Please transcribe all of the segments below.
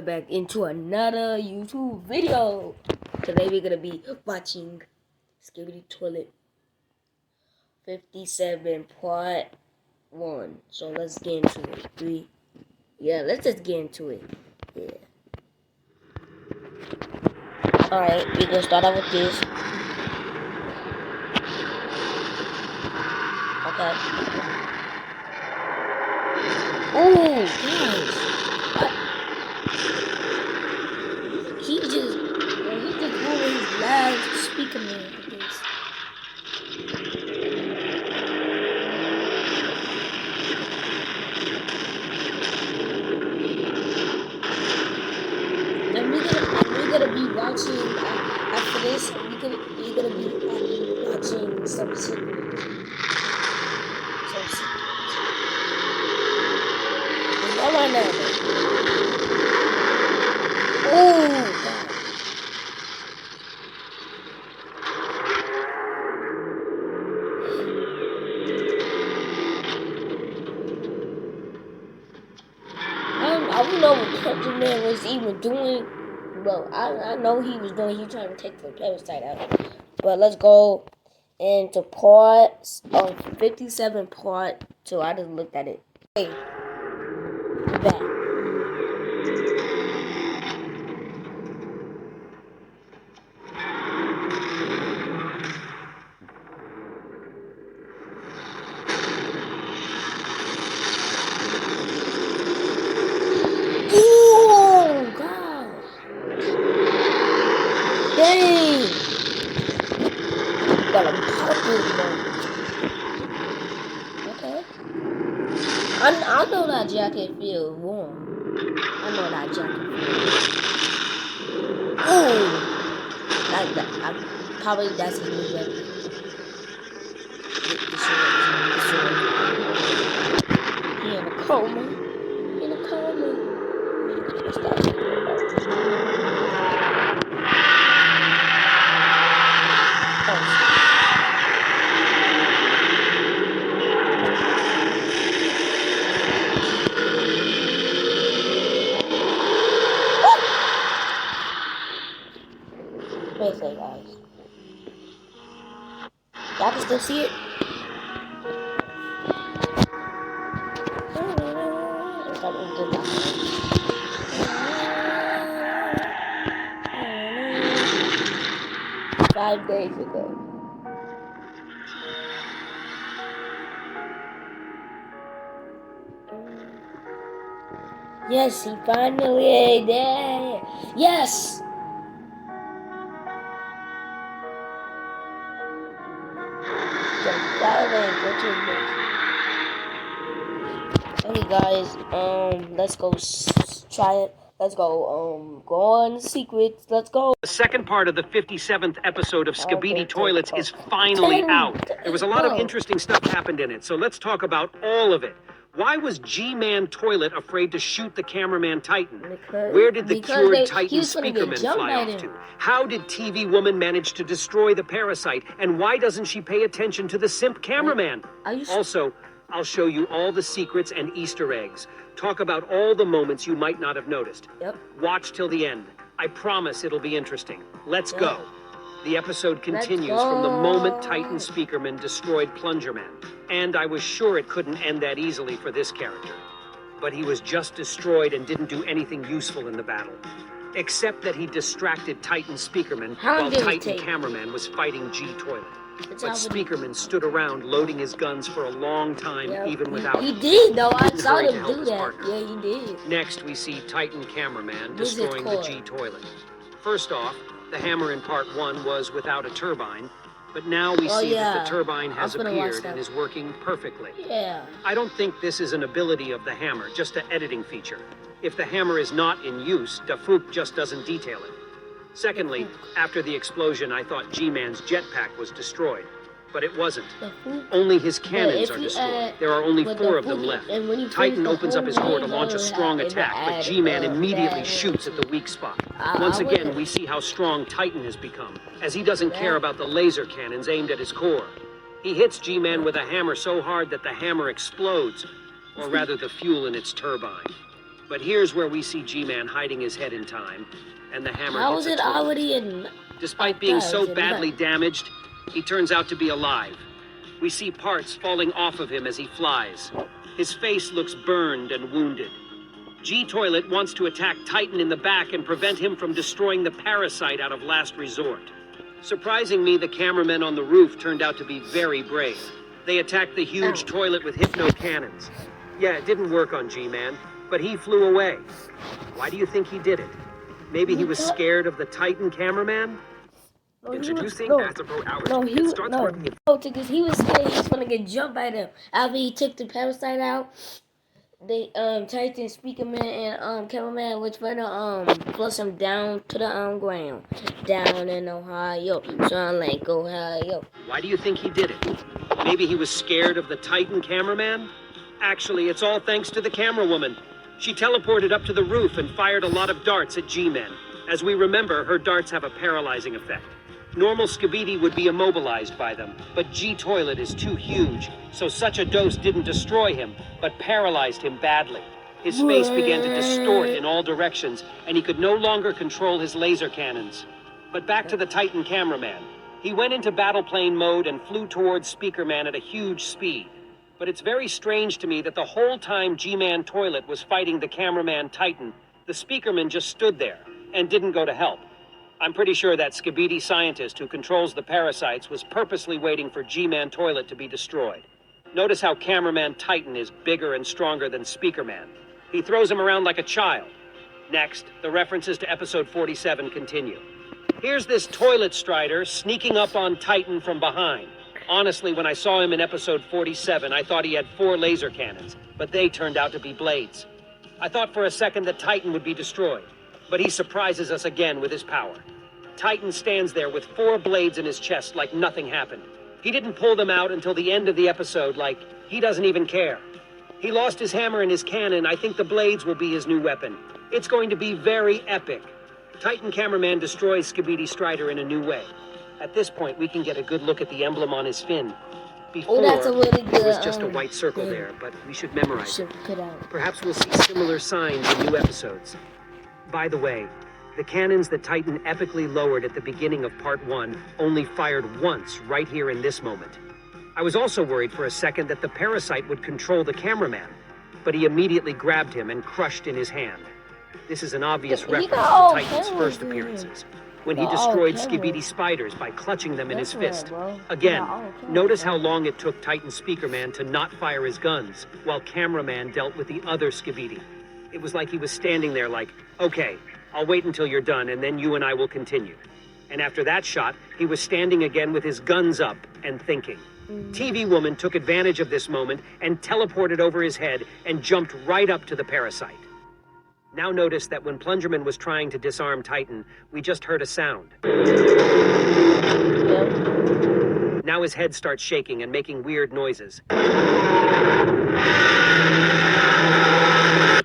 back into another YouTube video. Today we're gonna be watching Skibidi Toilet 57 Part 1. So let's get into it. Let's just get into it. Alright, we're gonna start out with this. Okay. Oh, guys. He just ruined his loud speaker man with this. And we're gonna be watching after this. We're gonna be watching some secrets. All right now. Oh God. I don't know what Kinglime was even doing. Well, I know he was doing. He was trying to take the parasite out. But let's go into part 57 part 2. I just looked at it. Hey, we're back. Oh God! Dang! Got a pocket though. Okay. I know that jacket feels warm. I know that jacket feels. Oh! Like that. Probably that's his new weapon. The sword. He in a coma. Let's start taking it off. Wait a second, guys. Y'all can still see it? Five days ago. Yes, he finally there. Yes. Okay, guys. Let's go try it. Let's go. Go on secrets. Let's go. The second part of the 57th episode of Skibidi Toilets is finally out. There was a lot of interesting stuff happened in it, so let's talk about all of it. Why was G-Man Toilet afraid to shoot the cameraman Titan? Where did the cured Titan Speakerman fly off to? How did TV Woman manage to destroy the parasite? And why doesn't she pay attention to the simp cameraman? Also, I'll show you all the secrets and Easter eggs. Talk about all the moments you might not have noticed. Watch till the end. I promise it'll be interesting. Let's go. The episode continues from the moment Titan Speakerman destroyed Plunger Man. And I was sure it couldn't end that easily for this character. But he was just destroyed and didn't do anything useful in the battle. Except that he distracted Titan Speakerman while Titan Cameraman was fighting G-Toilet. But Speakerman stood around loading his guns for a long time, even without He did, though. I saw him do that. Yeah, he did. Next, we see Titan Cameraman destroying the G-Toilet. First off, the hammer in part 1 was without a turbine, but now we see that the turbine has appeared and is working perfectly. I don't think this is an ability of the hammer, just an editing feature. If the hammer is not in use, Dafook just doesn't detail it. Secondly, after the explosion, I thought G-Man's jetpack was destroyed. But it wasn't. Only his cannons are destroyed. There are only 4 of them left. Titan opens up his core to launch a strong attack, but G-Man immediately shoots at the weak spot. Once again, we see how strong Titan has become, as he doesn't care about the laser cannons aimed at his core. He hits G-Man with a hammer so hard that the hammer explodes, or rather the fuel in its turbine. But here's where we see G-Man hiding his head in time, and the hammer How hits is a it toilet. already in? Despite being so badly damaged, he turns out to be alive. We see parts falling off of him as he flies. His face looks burned and wounded. G-Toilet wants to attack Titan in the back and prevent him from destroying the parasite out of last resort. Surprising me, the cameramen on the roof turned out to be very brave. They attacked the huge toilet with hypno cannons. Yeah, it didn't work on G-Man, but he flew away. Why do you think he did it? Maybe he was scared of the Titan cameraman? Introducing Astropro Hours. No, he was because he was scared he was gonna get jumped at him after he took the parasite out. They Titan Speakerman and cameraman was gonna flush him down to the ground, down in Ohio, John Lake, Ohio. Why do you think he did it? Maybe he was scared of the Titan cameraman? Actually, it's all thanks to the camera woman. She teleported up to the roof and fired a lot of darts at G-Men. As we remember, her darts have a paralyzing effect. Normal skibidi would be immobilized by them, but G-Toilet is too huge, so such a dose didn't destroy him, but paralyzed him badly. His face began to distort in all directions, and he could no longer control his laser cannons. But back to the Titan cameraman. He went into battle plane mode and flew towards Speakerman at a huge speed. But it's very strange to me that the whole time G-Man Toilet was fighting the cameraman Titan, the Speakerman just stood there and didn't go to help. I'm pretty sure that skibidi scientist who controls the parasites was purposely waiting for G-Man Toilet to be destroyed. Notice how cameraman Titan is bigger and stronger than Speakerman. He throws him around like a child. Next, the references to episode 47 continue. Here's this Toilet Strider sneaking up on Titan from behind. Honestly, when I saw him in episode 47, I thought he had 4 laser cannons, but they turned out to be blades. I thought for a second that Titan would be destroyed, but he surprises us again with his power. Titan stands there with 4 blades in his chest like nothing happened. He didn't pull them out until the end of the episode, like he doesn't even care. He lost his hammer and his cannon. I think the blades will be his new weapon. It's going to be very epic. Titan cameraman destroys Skibidi Strider in a new way. At this point, we can get a good look at the emblem on his fin. Before, that's a really good, it was just a white circle there, but we should memorize it. Perhaps we'll see similar signs in new episodes. By the way, the cannons that Titan epically lowered at the beginning of Part 1 only fired once right here in this moment. I was also worried for a second that the parasite would control the cameraman, but he immediately grabbed him and crushed in his hand. This is an obvious reference to Titan's first appearances, when he destroyed skibidi spiders by clutching them in his fist. Again, notice how long it took Titan Speakerman to not fire his guns, while cameraman dealt with the other skibidi. It was like he was standing there like, okay, I'll wait until you're done and then you and I will continue. And after that shot, he was standing again with his guns up and thinking. TV Woman took advantage of this moment and teleported over his head and jumped right up to the parasite. Now notice that when Plungerman was trying to disarm Titan, we just heard a sound. Now his head starts shaking and making weird noises.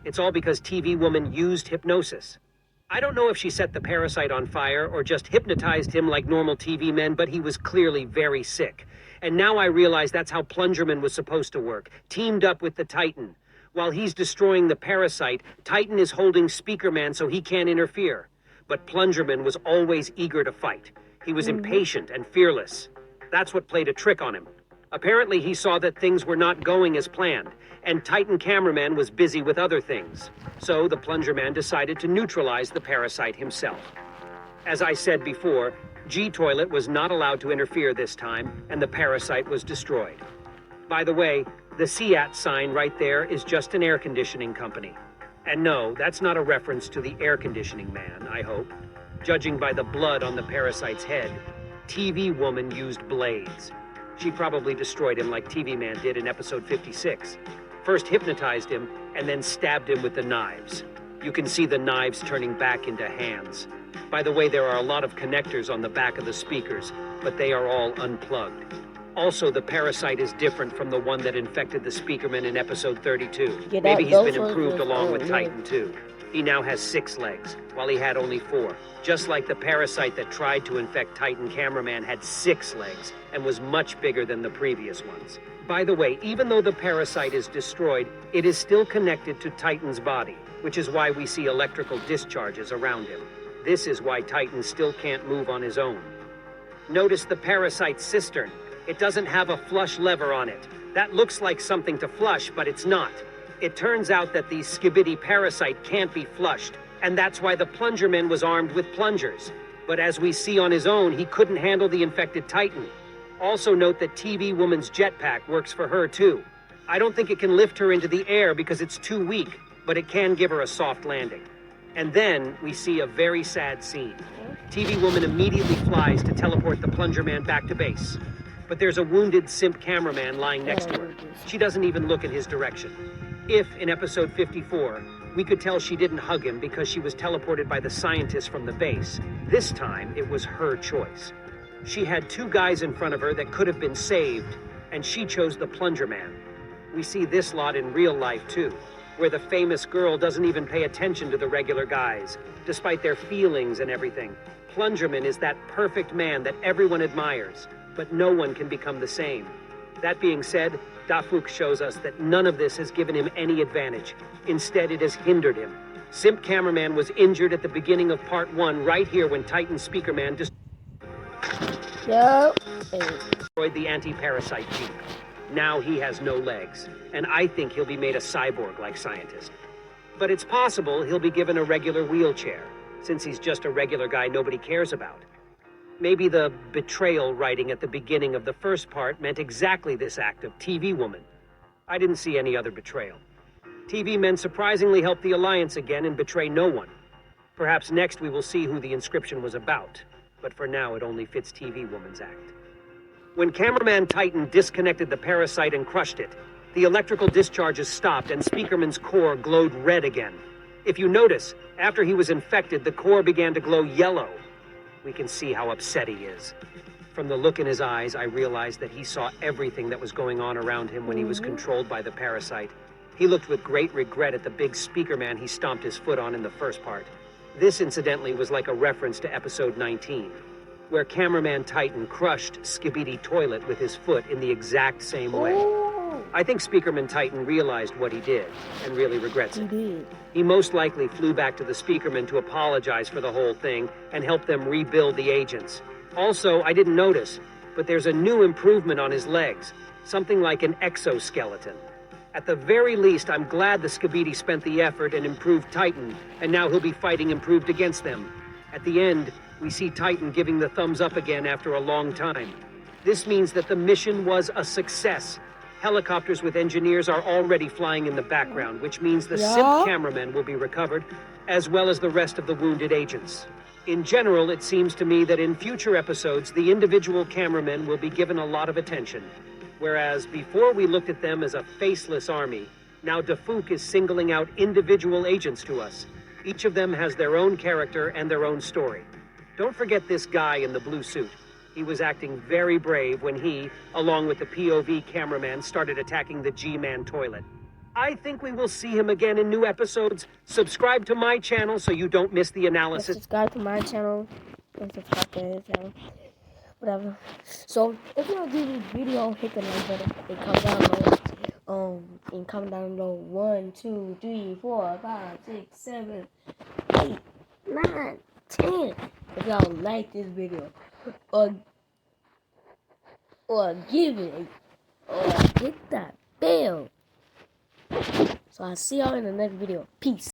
It's all because TV Woman used hypnosis. I don't know if she set the parasite on fire or just hypnotized him like normal TV men, but he was clearly very sick. And now I realize that's how Plungerman was supposed to work, teamed up with the Titan. While he's destroying the parasite, Titan is holding Speakerman so he can't interfere. But Plungerman was always eager to fight. He was impatient and fearless. That's what played a trick on him. Apparently he saw that things were not going as planned, and Titan Cameraman was busy with other things. So the Plungerman decided to neutralize the parasite himself. As I said before, G-Toilet was not allowed to interfere this time, and the parasite was destroyed. By the way, the SEAT sign right there is just an air conditioning company. And no, that's not a reference to the air conditioning man, I hope. Judging by the blood on the parasite's head, TV Woman used blades. She probably destroyed him like TV Man did in episode 56. First hypnotized him, and then stabbed him with the knives. You can see the knives turning back into hands. By the way, there are a lot of connectors on the back of the speakers, but they are all unplugged. Also, the parasite is different from the one that infected the Speakerman in episode 32. Maybe he's been improved along with Titan too. He now has 6 legs, while he had only 4. Just like the parasite that tried to infect Titan Cameraman had 6 legs, and was much bigger than the previous ones. By the way, even though the parasite is destroyed, it is still connected to Titan's body. which is why we see electrical discharges around him. This is why Titan still can't move on his own. Notice the parasite cistern. It doesn't have a flush lever on it. That looks like something to flush, but it's not. It turns out that the skibidi parasite can't be flushed, and that's why the Plungerman was armed with plungers. But as we see on his own, he couldn't handle the infected Titan. Also note that TV Woman's jetpack works for her too. I don't think it can lift her into the air because it's too weak, but it can give her a soft landing. And then we see a very sad scene. TV Woman immediately flies to teleport the Plungerman back to base. But there's a wounded simp cameraman lying next to her. She doesn't even look in his direction. If, in episode 54, we could tell she didn't hug him because she was teleported by the scientists from the base, this time it was her choice. She had two guys in front of her that could have been saved, and she chose the Plungerman. We see this lot in real life too, where the famous girl doesn't even pay attention to the regular guys, despite their feelings and everything. Plungerman is that perfect man that everyone admires, but no one can become the same. That being said, Dafuk shows us that none of this has given him any advantage. Instead, it has hindered him. Simp Cameraman was injured at the beginning of part 1, right here when Titan Speakerman destroyed the anti-parasite jeep. Now he has no legs, and I think he'll be made a cyborg-like scientist. But it's possible he'll be given a regular wheelchair, since he's just a regular guy nobody cares about. Maybe the betrayal writing at the beginning of the first part meant exactly this act of TV Woman. I didn't see any other betrayal. TV men surprisingly help the Alliance again and betray no one. Perhaps next we will see who the inscription was about, but for now it only fits TV Woman's act. When Cameraman Titan disconnected the parasite and crushed it, the electrical discharges stopped and Speakerman's core glowed red again. If you notice, after he was infected, the core began to glow yellow. We can see how upset he is. From the look in his eyes, I realized that he saw everything that was going on around him when he was controlled by the parasite. He looked with great regret at the big Speakerman he stomped his foot on in the first part. This, incidentally, was like a reference to episode 19, where Cameraman Titan crushed Skibidi Toilet with his foot in the exact same way. I think Speakerman Titan realized what he did and really regrets it. He most likely flew back to the Speakerman to apologize for the whole thing and help them rebuild the agents. Also, I didn't notice, but there's a new improvement on his legs, something like an exoskeleton. At the very least, I'm glad the Skibidi spent the effort and improved Titan, and now he'll be fighting improved against them. At the end, we see Titan giving the thumbs up again after a long time. This means that the mission was a success. Helicopters with engineers are already flying in the background, which means the simp cameramen will be recovered, as well as the rest of the wounded agents. In general, it seems to me that in future episodes, the individual cameramen will be given a lot of attention. Whereas before we looked at them as a faceless army, now Dafuk is singling out individual agents to us. Each of them has their own character and their own story. Don't forget this guy in the blue suit. He was acting very brave when he, along with the POV cameraman, started attacking the G-Man toilet. I think we will see him again in new episodes. Subscribe to my channel so you don't miss the analysis. Subscribe to my channel. And subscribe to his channel. Whatever. So, if you want to do this video, hit the like button. And comment down below. And comment down below. 1, 2, 3, 4, 5, 6, 7, 8, 9, 10. If y'all like this video. Or give it, or hit that bell. So I'll see y'all in the next video. Peace.